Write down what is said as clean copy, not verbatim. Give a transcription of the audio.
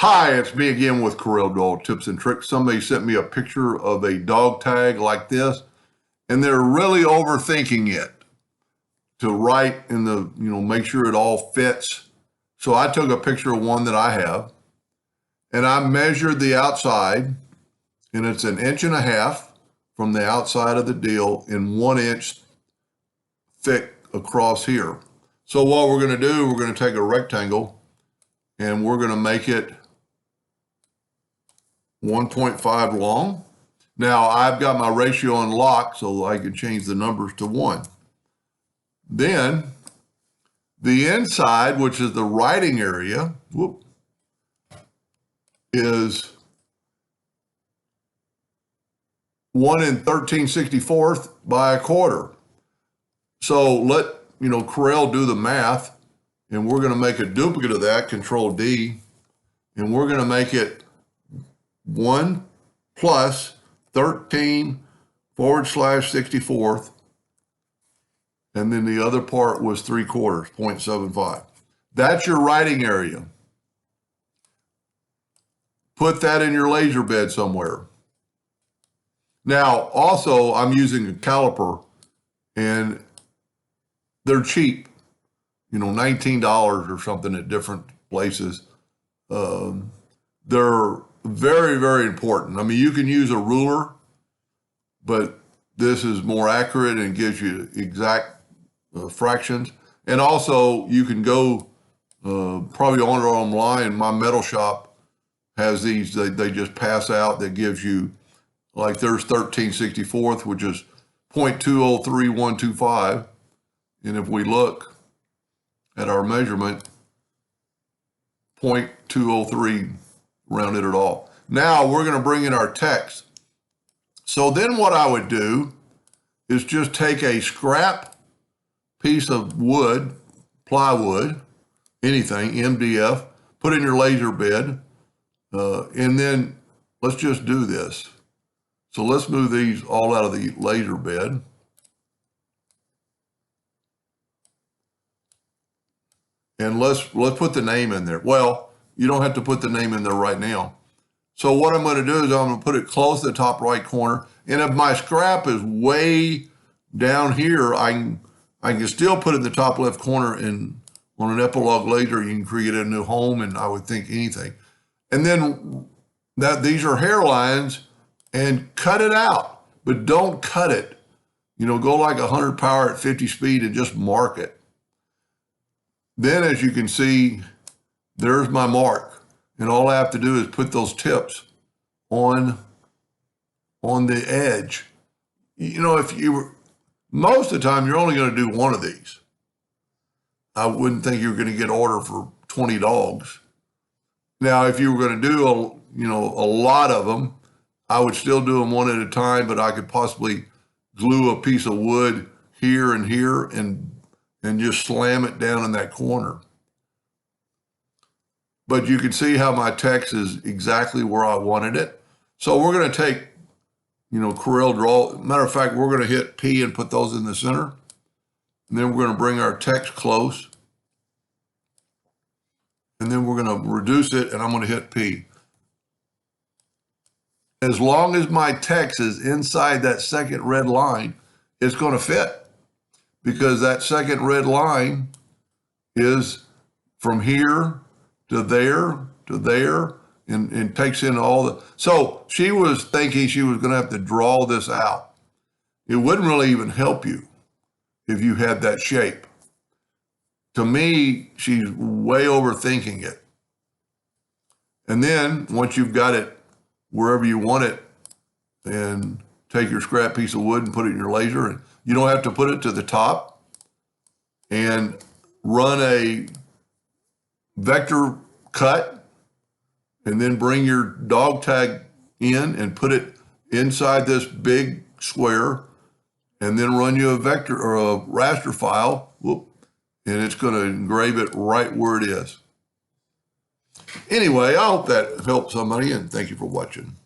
Hi, it's me again with CorelDraw tips and tricks. Somebody sent me a picture of a dog tag like this, and they're really overthinking it to write in the, make sure it all fits. So I took a picture of one that I have, and I measured the outside, and it's 1.5 inches from the outside of the deal and 1 inch thick across here. So what we're going to do, we're going to take a rectangle and we're going to make it 1.5 long. Now I've got my ratio unlocked so I can change the numbers to 1. Then the inside, which is the writing area, is 1 13/64 by 1/4. So let Corel do the math, and we're going to make a duplicate of that, Control D, and we're going to make it 1 plus 13/64, and then the other part was 3/4, 0.75. That's your writing area. Put that in your laser bed somewhere. Now, also, I'm using a caliper, and they're cheap, $19 or something at different places. They're very, very important. I mean, you can use a ruler, but this is more accurate and gives you exact fractions. And also, you can go probably online. My metal shop has these, they just pass out, that gives you, like there's 13/64, which is 0.203125. And if we look at our measurement, 0.203, rounded it off. Now we're going to bring in our text. So then what I would do is just take a scrap piece of wood, plywood, anything, MDF, put in your laser bed, and then let's just do this. So let's move these all out of the laser bed. And let's put the name in there. Well, you don't have to put the name in there right now. So what I'm going to do is I'm going to put it close to the top right corner. And if my scrap is way down here, I can still put it in the top left corner, and on an epilogue laser, you can create a new home, and I would think anything. And then these are hairlines, and cut it out, but don't cut it. Go like 100 power at 50 speed and just mark it. Then, as you can see, there's my mark. And all I have to do is put those tips on the edge. Most of the time, you're only going to do one of these. I wouldn't think you're going to get order for 20 dogs. Now, if you were going to do a lot of them, I would still do them one at a time, but I could possibly glue a piece of wood here and here and just slam it down in that corner. But you can see how my text is exactly where I wanted it. So we're going to take, CorelDraw. Matter of fact, we're going to hit P and put those in the center. And then we're going to bring our text close. And then we're going to reduce it, and I'm going to hit P. As long as my text is inside that second red line, it's going to fit, because that second red line is from here to there, and takes in all the, so she was thinking she was going to have to draw this out. It wouldn't really even help you if you had that shape. To me, she's way overthinking it. And then once you've got it wherever you want it, and take your scrap piece of wood and put it in your laser, and you don't have to put it to the top, and run a vector cut, and then bring your dog tag in and put it inside this big square, and then run you a vector or a raster file, and it's going to engrave it right where it is. Anyway, I hope that helped somebody, and thank you for watching.